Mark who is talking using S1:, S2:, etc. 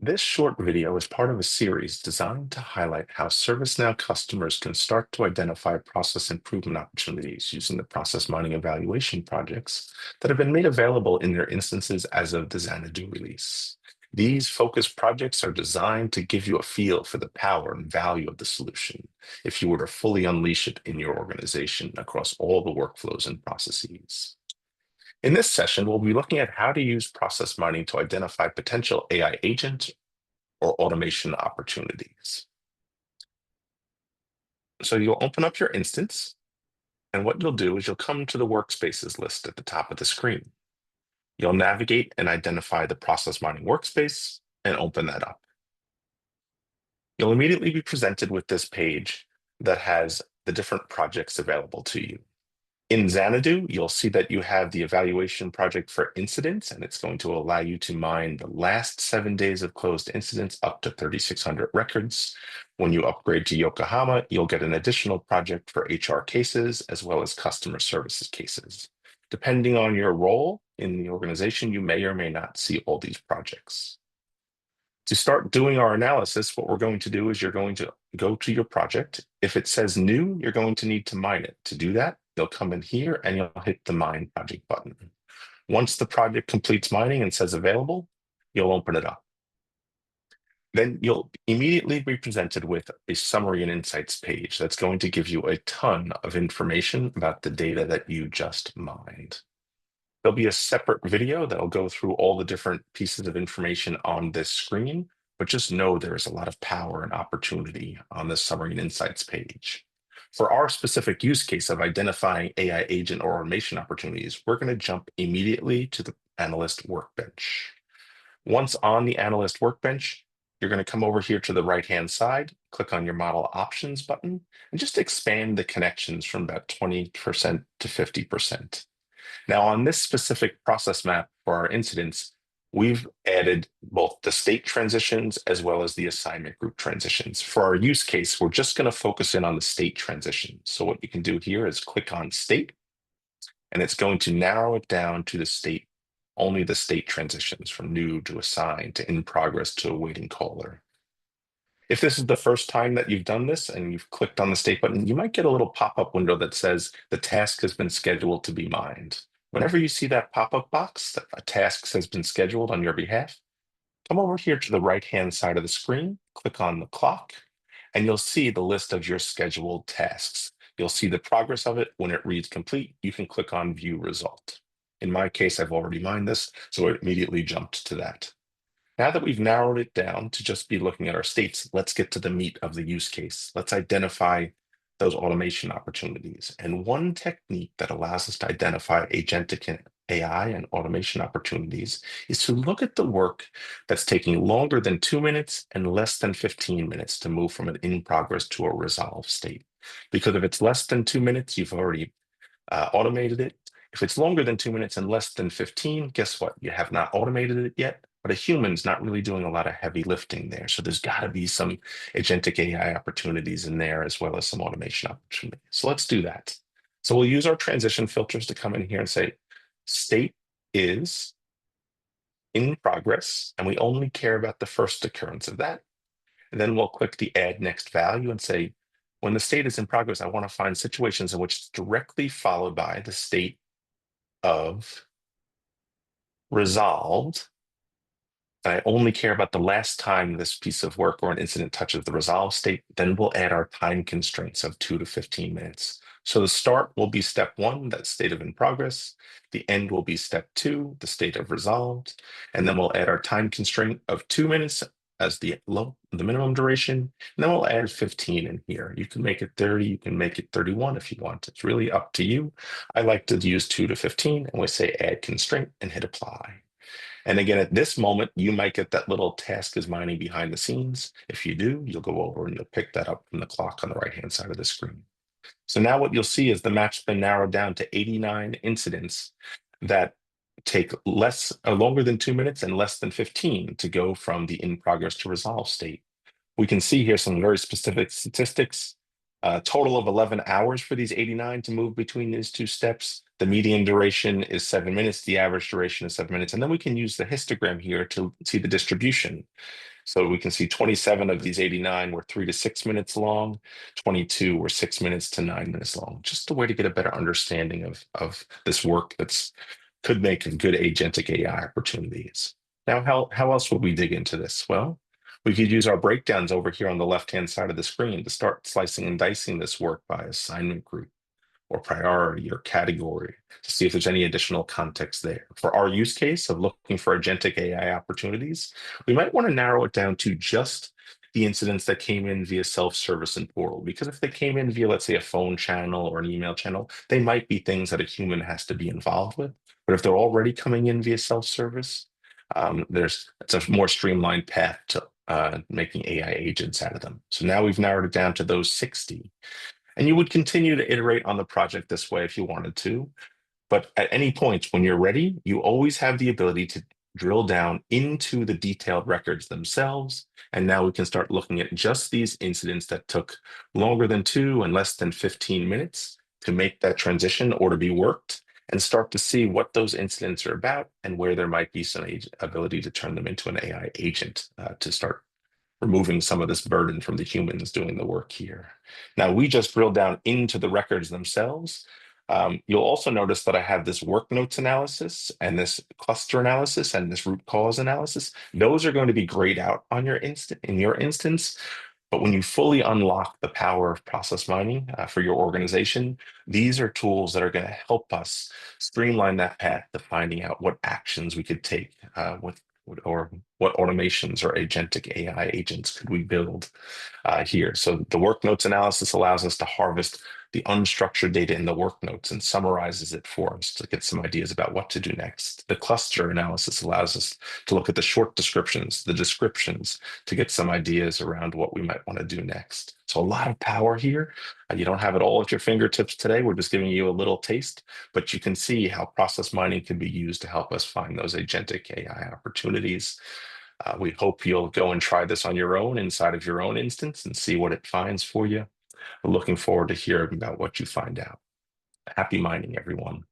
S1: This short video is part of a series designed to highlight how ServiceNow customers can start to identify process improvement opportunities using the process mining evaluation projects that have been made available in their instances as of the Xanadu release. These focused projects are designed to give you a feel for the power and value of the solution if you were to fully unleash it in your organization across all the workflows and processes. In this session, we'll be looking at how to use process mining to identify potential AI agent or automation opportunities. So you'll open up your instance, and what you'll do is you'll come to the workspaces list at the top of the screen. You'll navigate and identify the process mining workspace and open that up. You'll immediately be presented with this page that has the different projects available to you. In Xanadu, you'll see that you have the evaluation project for incidents, and it's going to allow you to mine the last 7 days of closed incidents up to 3,600 records. When you upgrade to Yokohama, you'll get an additional project for HR cases as well as customer services cases. Depending on your role in the organization, you may or may not see all these projects. To start doing our analysis, what we're going to do is you're going to go to your project. If it says new, you're going to need to mine it. To do that, you'll come in here and you'll hit the Mine Project button. Once the project completes mining and says available, you'll open it up. Then you'll immediately be presented with a summary and insights page that's going to give you a ton of information about the data that you just mined. There'll be a separate video that'll go through all the different pieces of information on this screen, but just know there is a lot of power and opportunity on this summary and insights page. For our specific use case of identifying AI agent or automation opportunities, we're going to jump immediately to the analyst workbench. Once on the analyst workbench, you're going to come over here to the right-hand side, click on your model options button, and just expand the connections from about 20% to 50%. Now, on this specific process map for our incidents, we've added both the state transitions as well as the assignment group transitions. For our use case, we're just going to focus in on the state transition. So what you can do here is click on state, and it's going to narrow it down to the state, only the state transitions from new to assigned to in progress to awaiting caller. If this is the first time that you've done this and you've clicked on the state button, you might get a little pop-up window that says the task has been scheduled to be mined. Whenever you see that pop-up box that a task has been scheduled on your behalf, come over here to the right-hand side of the screen, click on the clock, and you'll see the list of your scheduled tasks. You'll see the progress of it. When it reads complete, you can click on View Result. In my case, I've already mined this, so it immediately jumped to that. Now that we've narrowed it down to just be looking at our states, let's get to the meat of the use case. Let's identify those automation opportunities. And one technique that allows us to identify agentic AI and automation opportunities is to look at the work that's taking longer than 2 minutes and less than 15 minutes to move from an in progress to a resolve state. Because if it's less than 2 minutes, you've already automated it. If it's longer than 2 minutes and less than 15, guess what? You have not automated it yet, but a human's not really doing a lot of heavy lifting there. So there's got to be some agentic AI opportunities in there as well as some automation opportunities. So let's do that. So we'll use our transition filters to come in here and say, state is in progress, and we only care about the first occurrence of that. And then we'll click the add next value and say, when the state is in progress, I want to find situations in which it's directly followed by the state of resolved. And I only care about the last time this piece of work or an incident touches the resolve state. Then we'll add our time constraints of 2 to 15 minutes. So the start will be step 1, that state of in progress. The end will be step 2, the state of resolved. And then we'll add our time constraint of 2 minutes as the minimum duration. And then we'll add 15 in here. You can make it 30, you can make it 31 if you want. It's really up to you. I like to use 2 to 15, and we say add constraint and hit apply. And again, at this moment, you might get that little task is mining behind the scenes. If you do, you'll go over and you'll pick that up from the clock on the right-hand side of the screen. So now what you'll see is the map's been narrowed down to 89 incidents that take longer than 2 minutes and less than 15 to go from the in progress to resolve state. We can see here some very specific statistics. A total of 11 hours for these 89 to move between these two steps. The median duration is 7 minutes. The average duration is 7 minutes. And then we can use the histogram here to see the distribution. So we can see 27 of these 89 were 3 to 6 minutes long, 22 were 6 minutes to 9 minutes long. Just a way to get a better understanding of this work that's could make good agentic AI opportunities. Now, how else would we dig into this? Well, we could use our breakdowns over here on the left-hand side of the screen to start slicing and dicing this work by assignment group or priority or category to see if there's any additional context there. For our use case of looking for agentic AI opportunities, we might want to narrow it down to just the incidents that came in via self-service and portal. Because if they came in via, let's say, a phone channel or an email channel, they might be things that a human has to be involved with. But if they're already coming in via self-service, it's a more streamlined path to making AI agents out of them. So now we've narrowed it down to those 60. And you would continue to iterate on the project this way if you wanted to. But at any point when you're ready, you always have the ability to drill down into the detailed records themselves. And now we can start looking at just these incidents that took longer than 2 and less than 15 minutes to make that transition or to be worked and start to see what those incidents are about and where there might be some ability to turn them into an AI agent to start removing some of this burden from the humans doing the work here. Now, we just drilled down into the records themselves. You'll also notice that I have this work notes analysis and this cluster analysis and this root cause analysis. Those are going to be grayed out on your instance. But when you fully unlock the power of process mining for your organization, these are tools that are going to help us streamline that path to finding out what actions we could take or what automations or agentic AI agents could we build here. So the work notes analysis allows us to harvest the unstructured data in the work notes and summarizes it for us to get some ideas about what to do next. The cluster analysis allows us to look at the short descriptions, the descriptions, to get some ideas around what we might want to do next. So a lot of power here. You don't have it all at your fingertips today. We're just giving you a little taste, but you can see how process mining can be used to help us find those agentic AI opportunities. We hope you'll go and try this on your own inside of your own instance and see what it finds for you. We're looking forward to hearing about what you find out. Happy mining, everyone.